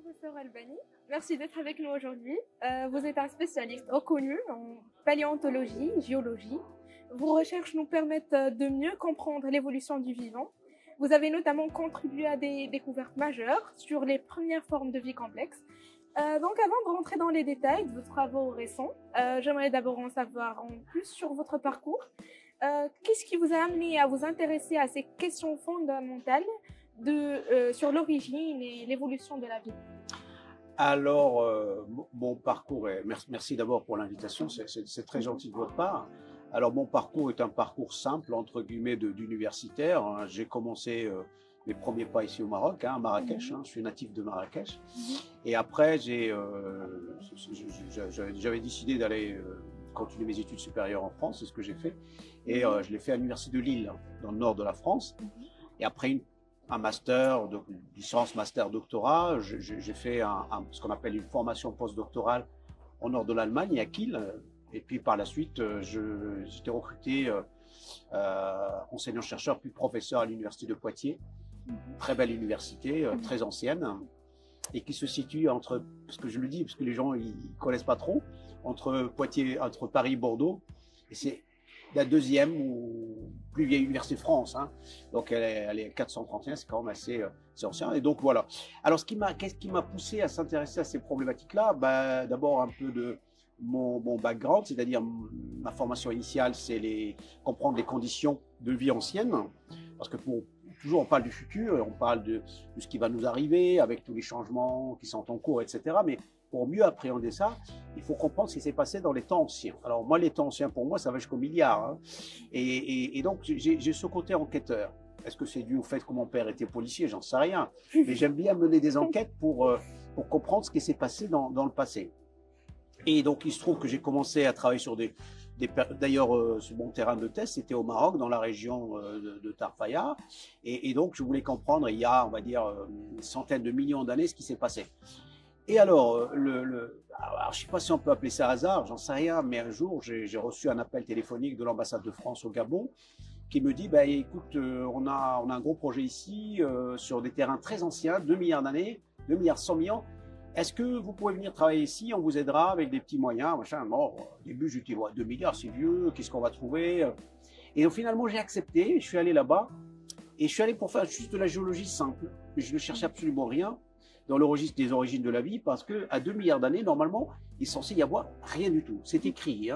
Professeur Albani, merci d'être avec nous aujourd'hui. Vous êtes un spécialiste reconnu en paléontologie, géologie. Vos recherches nous permettent de mieux comprendre l'évolution du vivant. Vous avez notamment contribué à des découvertes majeures sur les premières formes de vie complexes. Donc avant de rentrer dans les détails de vos travaux récents, j'aimerais d'abord en savoir en plus sur votre parcours. Qu'est-ce qui vous a amené à vous intéresser à ces questions fondamentales sur l'origine et l'évolution de la vie? Alors, mon parcours est... Merci d'abord pour l'invitation, c'est très gentil de votre part. Alors, mon parcours est un parcours simple, entre guillemets, d'universitaire. J'ai commencé mes premiers pas ici au Maroc, à Marrakech. Je suis natif de Marrakech. Et après, j'avais décidé d'aller continuer mes études supérieures en France, c'est ce que j'ai fait. Et je l'ai fait à l'université de Lille, dans le nord de la France. Et après un master, de licence, master, doctorat, j'ai fait ce qu'on appelle une formation postdoctorale au nord de l'Allemagne, à Kiel. Et puis par la suite, j'étais recruté enseignant-chercheur, puis professeur à l'université de Poitiers. Très belle université, très ancienne, et qui se situe entre, parce que je le dis, parce que les gens ils connaissent pas trop, entre Paris et Bordeaux. Et c'est la deuxième ou plus vieille université de France. Donc elle est 431, c'est quand même assez ancien. Et donc voilà. Alors qu'est-ce qui m'a poussé à s'intéresser à ces problématiques-là? D'abord un peu de mon background, c'est-à-dire ma formation initiale, c'est comprendre les conditions de vie ancienne, parce que toujours on parle du futur, on parle de ce qui va nous arriver avec tous les changements qui sont en cours, etc. Mais pour mieux appréhender ça, il faut comprendre ce qui s'est passé dans les temps anciens. Alors moi, les temps anciens, pour moi, ça va jusqu'au milliard. Et donc, j'ai ce côté enquêteur. Est-ce que c'est dû au fait que mon père était policier? J'en sais rien. Mais j'aime bien mener des enquêtes pour comprendre ce qui s'est passé dans le passé. Et donc, il se trouve que j'ai commencé à travailler sur d'ailleurs, sur mon terrain de test, c'était au Maroc, dans la région de Tarfaya. Et donc, je voulais comprendre, il y a, on va dire, une centaine de millions d'années, ce qui s'est passé. Et alors, alors, je ne sais pas si on peut appeler ça hasard, j'en sais rien, mais un jour, j'ai reçu un appel téléphonique de l'ambassade de France au Gabon qui me dit, écoute, on a un gros projet ici sur des terrains très anciens, 2 milliards d'années, 2 milliards 100 millions. Est-ce que vous pouvez venir travailler ici? On vous aidera avec des petits moyens, machin. Bon, au début, je dis, 2 milliards, c'est vieux, qu'est-ce qu'on va trouver? Et donc, finalement, j'ai accepté, je suis allé là-bas, et je suis allé pour faire juste de la géologie simple. Je ne cherchais absolument rien dans le registre des origines de la vie, parce qu'à 2 milliards d'années, normalement, il est censé y avoir rien du tout. C'est écrit,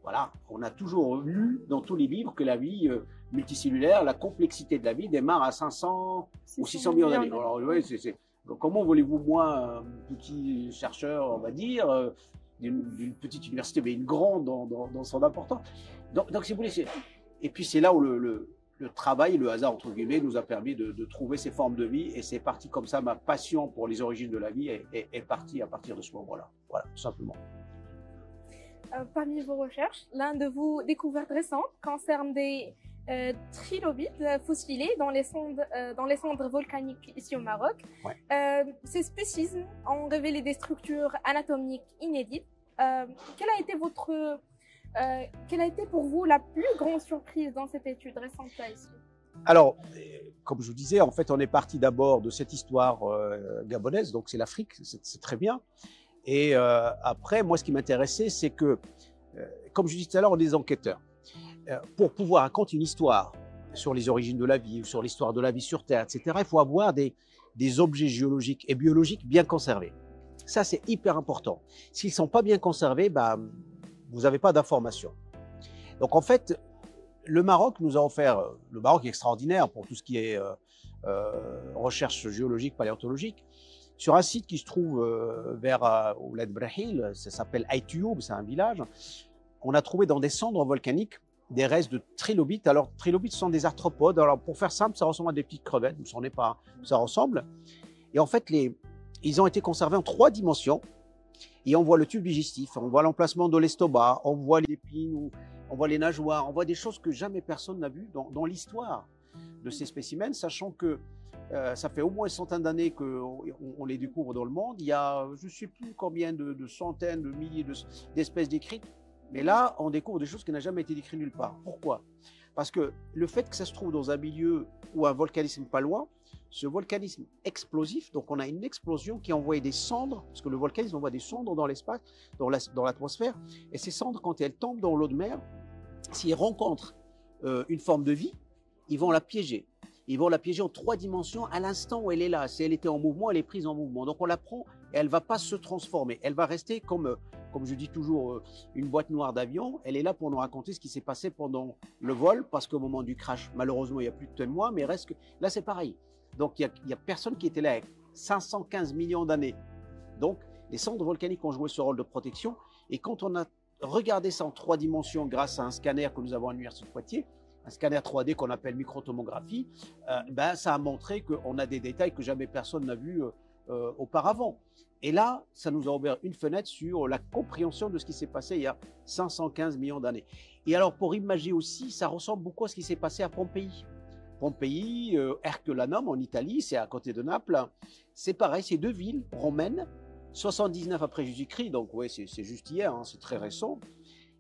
Voilà, on a toujours lu dans tous les livres que la vie multicellulaire, la complexité de la vie démarre à 500 ou 600 millions d'années. Alors, ouais, comment voulez-vous, moi, un petit chercheur, on va dire, d'une petite université, mais une grande dans son importance. Donc si vous voulez, et puis c'est là où le travail, le hasard, entre guillemets, nous a permis de trouver ces formes de vie, et c'est parti comme ça, ma passion pour les origines de la vie est partie à partir de ce moment-là. Voilà, tout simplement. Parmi vos recherches, l'un de vos découvertes récentes concerne des trilobites fossilés dans les cendres volcaniques ici au Maroc. Ouais. Ces spécimens ont révélé des structures anatomiques inédites. Quelle a été pour vous la plus grande surprise dans cette étude récente là ici? Alors, comme je vous disais, en fait, on est parti d'abord de cette histoire gabonaise, donc c'est l'Afrique, c'est très bien. Et après, moi, ce qui m'intéressait, c'est que, comme je disais tout à l'heure, on est des enquêteurs. Pour pouvoir raconter une histoire sur les origines de la vie, ou sur l'histoire de la vie sur Terre, etc., il faut avoir des objets géologiques et biologiques bien conservés. Ça, c'est hyper important. S'ils ne sont pas bien conservés, vous n'avez pas d'informations. Donc, en fait, le Maroc nous a offert, le Maroc est extraordinaire pour tout ce qui est recherche géologique, paléontologique, sur un site qui se trouve vers Ouled Brahil, ça s'appelle Aïtioub, c'est un village. On a trouvé dans des cendres volcaniques des restes de trilobites. Alors, trilobites sont des arthropodes. Alors, pour faire simple, ça ressemble à des petites crevettes. Vous ne savez pas, ça ressemble. Et en fait, ils ont été conservés en 3 dimensions. Et on voit le tube digestif, on voit l'emplacement de l'estomac, on voit les épines, on voit les nageoires, on voit des choses que jamais personne n'a vues dans l'histoire de ces spécimens, sachant que ça fait au moins une centaine d'années qu'on les découvre dans le monde. Il y a, je ne sais plus combien de centaines, de milliers d'espèces décrites. Mais là, on découvre des choses qui n'ont jamais été décrites nulle part. Pourquoi? Parce que le fait que ça se trouve dans un milieu où un volcanisme pas loin, ce volcanisme explosif, donc on a une explosion qui envoie des cendres, parce que le volcanisme envoie des cendres dans l'espace, dans l'atmosphère, et ces cendres, quand elles tombent dans l'eau de mer, s'ils rencontrent une forme de vie, ils vont la piéger. Ils vont la piéger en 3 dimensions à l'instant où elle est là. Si elle était en mouvement, elle est prise en mouvement. Donc on la prend et elle ne va pas se transformer. Elle va rester comme je dis toujours, une boîte noire d'avion. Elle est là pour nous raconter ce qui s'est passé pendant le vol, parce qu'au moment du crash, malheureusement, il n'y a plus de témoins, mais reste que là, c'est pareil. Donc il y a personne qui était là avec 515 millions d'années. Donc les cendres volcaniques ont joué ce rôle de protection. Et quand on a regardé ça en 3 dimensions grâce à un scanner que nous avons à l'Université de Poitiers, un scanner 3D qu'on appelle microtomographie, ça a montré qu'on a des détails que jamais personne n'a vus auparavant. Et là, ça nous a ouvert une fenêtre sur la compréhension de ce qui s'est passé il y a 515 millions d'années. Et alors, pour imaginer aussi, ça ressemble beaucoup à ce qui s'est passé à Pompéi. Pompéi, Herculanum en Italie, c'est à côté de Naples. C'est pareil, c'est 2 villes romaines, 79 après Jésus-Christ, donc ouais, c'est juste hier, hein, c'est très récent.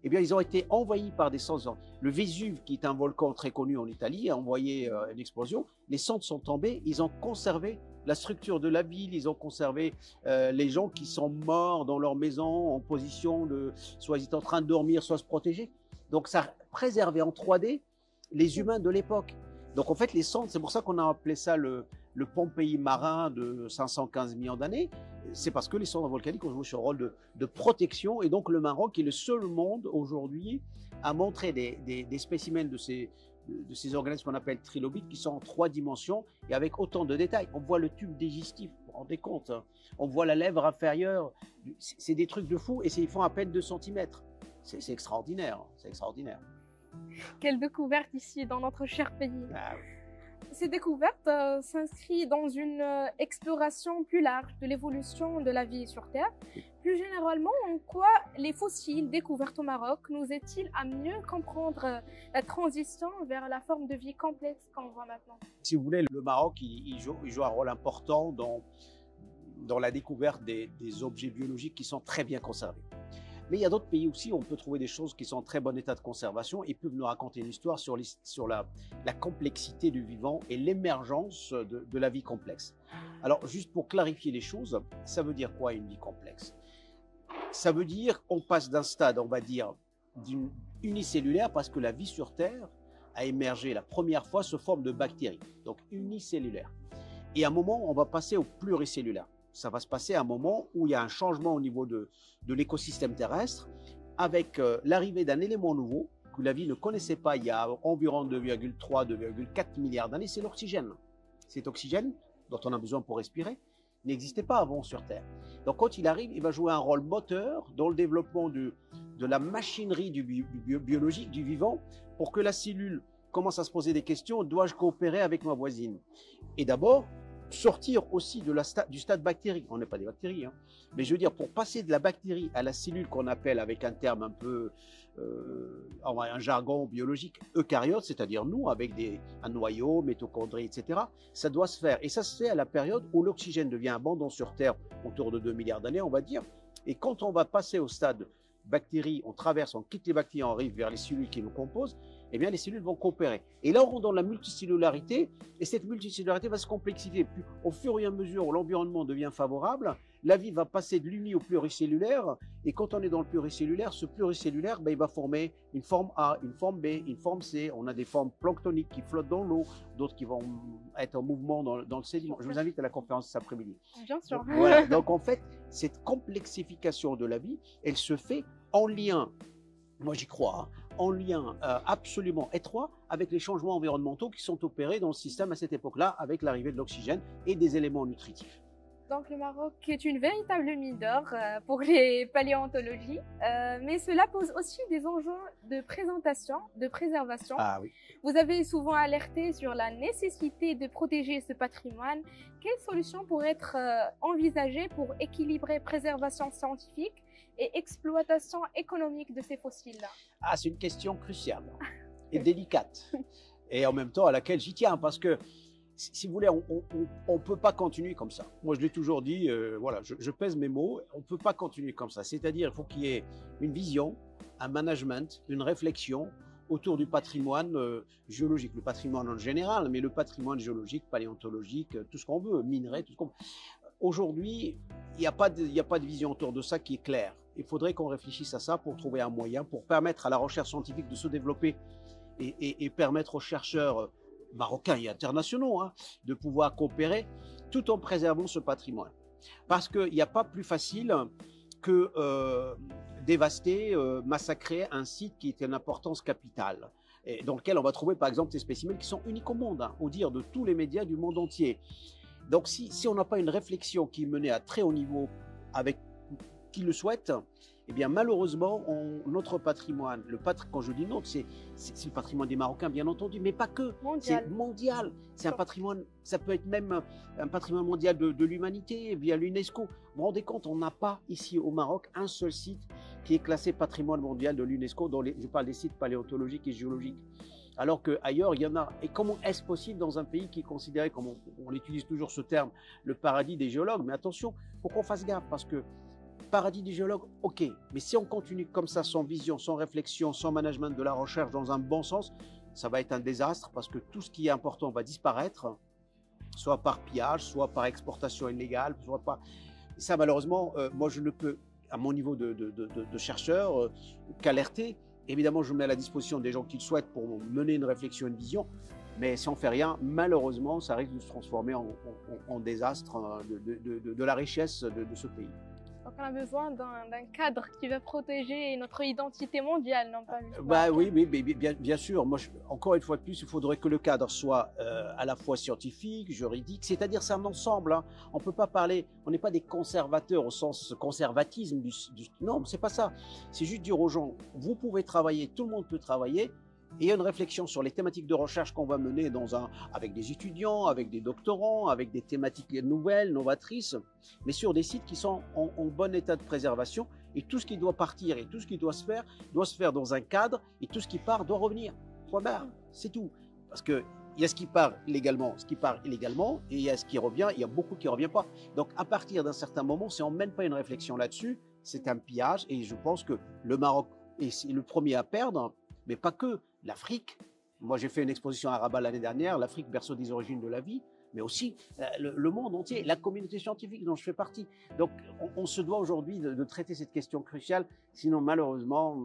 Eh bien, ils ont été envahis par des cendres. Le Vésuve, qui est un volcan très connu en Italie, a envoyé une explosion. Les cendres sont tombées, ils ont conservé la structure de la ville, ils ont conservé les gens qui sont morts dans leur maison en position de, soit ils étaient en train de dormir, soit se protéger. Donc, ça a préservé en 3D les humains de l'époque. Donc, en fait, les cendres, c'est pour ça qu'on a appelé ça le Pompéi marin de 515 millions d'années. C'est parce que les cendres volcaniques ont joué ce rôle de protection. Et donc, le Maroc est le seul monde aujourd'hui à montrer des spécimens de ces organismes qu'on appelle trilobites, qui sont en 3 dimensions et avec autant de détails. On voit le tube digestif, vous vous rendez compte, hein. On voit la lèvre inférieure. C'est des trucs de fou et ils font à peine 2 cm. C'est extraordinaire, hein. C'est extraordinaire. Quelle découverte ici dans notre cher pays. Ah, oui. Ces découvertes s'inscrivent dans une exploration plus large de l'évolution de la vie sur Terre. Plus généralement, en quoi les fossiles découverts au Maroc nous aident-ils à mieux comprendre la transition vers la forme de vie complexe qu'on voit maintenant? Si vous voulez, le Maroc, il joue un rôle important dans la découverte des objets biologiques qui sont très bien conservés. Mais il y a d'autres pays aussi où on peut trouver des choses qui sont en très bon état de conservation et peuvent nous raconter une histoire sur la complexité du vivant et l'émergence de la vie complexe. Alors, juste pour clarifier les choses, ça veut dire quoi une vie complexe? Ça veut dire qu'on passe d'un stade, on va dire, unicellulaire, parce que la vie sur Terre a émergé la première fois sous forme de bactéries, donc unicellulaire. Et à un moment, on va passer au pluricellulaire. Ça va se passer à un moment où il y a un changement au niveau de l'écosystème terrestre avec l'arrivée d'un élément nouveau que la vie ne connaissait pas il y a environ 2,3, 2,4 milliards d'années, c'est l'oxygène. Cet oxygène dont on a besoin pour respirer n'existait pas avant sur Terre. Donc quand il arrive, il va jouer un rôle moteur dans le développement de la machinerie biologique, du vivant, pour que la cellule commence à se poser des questions, dois-je coopérer avec ma voisine? Et d'abord, sortir aussi du stade bactérie. On n'est pas des bactéries, hein. Mais je veux dire, pour passer de la bactérie à la cellule qu'on appelle avec un terme un peu, un jargon biologique, eucaryote, c'est-à-dire nous, avec un noyau, mitochondries, etc., ça doit se faire. Et ça se fait à la période où l'oxygène devient abondant sur Terre, autour de 2 milliards d'années, on va dire. Et quand on va passer au stade bactéries, on quitte les bactéries, on arrive vers les cellules qui nous composent, eh bien les cellules vont coopérer. Et là, on rentre dans la multicellularité, et cette multicellularité va se complexifier. Puis, au fur et à mesure où l'environnement devient favorable, la vie va passer de l'uni au pluricellulaire, et quand on est dans le pluricellulaire, ce pluricellulaire, il va former une forme A, une forme B, une forme C. On a des formes planctoniques qui flottent dans l'eau, d'autres qui vont être en mouvement dans le sédiment. Je vous invite à la conférence cet après-midi. Bien sûr. Donc, voilà. Donc en fait, cette complexification de la vie, elle se fait en lien, moi j'y crois, hein, en lien absolument étroit avec les changements environnementaux qui sont opérés dans le système à cette époque-là, avec l'arrivée de l'oxygène et des éléments nutritifs. Donc le Maroc est une véritable mine d'or pour les paléontologies, mais cela pose aussi des enjeux de présentation, de préservation. Ah oui. Vous avez souvent alerté sur la nécessité de protéger ce patrimoine. Quelles solutions pourraient être envisagées pour équilibrer préservation scientifique et exploitation économique de ces fossiles-là? Ah, c'est une question cruciale et délicate, et en même temps à laquelle j'y tiens, parce que si vous voulez, on ne peut pas continuer comme ça. Moi, je l'ai toujours dit, voilà, je pèse mes mots, on ne peut pas continuer comme ça. C'est-à-dire, il faut qu'il y ait une vision, un management, une réflexion autour du patrimoine géologique, le patrimoine en général, mais le patrimoine géologique, paléontologique, tout ce qu'on veut, minerai, tout ce qu'on veut. Aujourd'hui, il n'y a pas de vision autour de ça qui est claire. Il faudrait qu'on réfléchisse à ça pour trouver un moyen, pour permettre à la recherche scientifique de se développer et permettre aux chercheurs marocains et internationaux de pouvoir coopérer tout en préservant ce patrimoine. Parce qu'il n'y a pas plus facile que dévaster, massacrer un site qui est d'une importance capitale, et dans lequel on va trouver par exemple des spécimens qui sont uniques au monde, au dire de tous les médias du monde entier. Donc si on n'a pas une réflexion qui est menée à très haut niveau avec qui le souhaitent, eh bien malheureusement, notre patrimoine, quand je dis nôtre, c'est le patrimoine des Marocains bien entendu, mais pas que, c'est mondial. C'est un patrimoine, ça peut être même un patrimoine mondial de l'humanité via l'UNESCO. Vous vous rendez compte, on n'a pas ici au Maroc un seul site qui est classé patrimoine mondial de l'UNESCO, je parle des sites paléontologiques et géologiques. Alors qu'ailleurs, il y en a. Et comment est-ce possible dans un pays qui est considéré, comme on utilise toujours ce terme, le paradis des géologues? Mais attention, il faut qu'on fasse gaffe, parce que paradis des géologues, ok, mais si on continue comme ça, sans vision, sans réflexion, sans management de la recherche dans un bon sens, ça va être un désastre, parce que tout ce qui est important va disparaître, soit par pillage, soit par exportation illégale, soit par... Ça, malheureusement, moi, je ne peux, à mon niveau de chercheur, qu'alerter. Évidemment, je mets à la disposition des gens qui le souhaitent pour mener une réflexion, une vision, mais si on ne fait rien, malheureusement, ça risque de se transformer en désastre de la richesse de ce pays. Donc on a besoin d'un cadre qui va protéger notre identité mondiale, non pas juste oui, bien sûr. Moi, encore une fois de plus, il faudrait que le cadre soit à la fois scientifique, juridique, c'est-à-dire c'est un ensemble. On peut pas parler, on n'est pas des conservateurs au sens conservatisme non, c'est pas ça. C'est juste dire aux gens, vous pouvez travailler, tout le monde peut travailler. Et il y a une réflexion sur les thématiques de recherche qu'on va mener avec des étudiants, avec des doctorants, avec des thématiques nouvelles, novatrices, mais sur des sites qui sont en bon état de préservation. Et tout ce qui doit partir et tout ce qui doit se faire dans un cadre, et tout ce qui part doit revenir. Point barre, c'est tout. Parce qu'il y a ce qui part légalement, et il y a ce qui revient, il y a beaucoup qui ne revient pas. Donc à partir d'un certain moment, si on ne mène pas une réflexion là-dessus, c'est un pillage. Et je pense que le Maroc est le premier à perdre, mais pas que. L'Afrique, moi j'ai fait une exposition à Rabat l'année dernière, l'Afrique berceau des origines de la vie, mais aussi le monde entier, la communauté scientifique dont je fais partie. Donc on se doit aujourd'hui de traiter cette question cruciale, sinon malheureusement,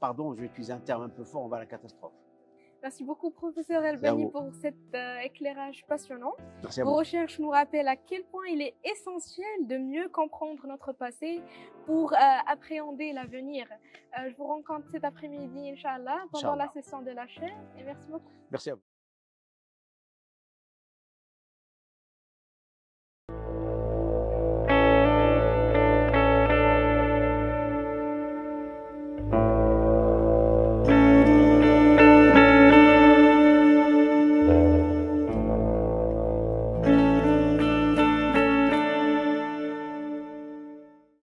pardon, je vais utiliser un terme un peu fort, on va à la catastrophe. Merci beaucoup, professeur El-Bani, pour cet éclairage passionnant. Merci à Vos vous. recherches nous rappellent à quel point il est essentiel de mieux comprendre notre passé pour appréhender l'avenir. Je vous rencontre cet après-midi, Inch'Allah, pendant la session de la chaire. Et merci beaucoup. Merci à vous.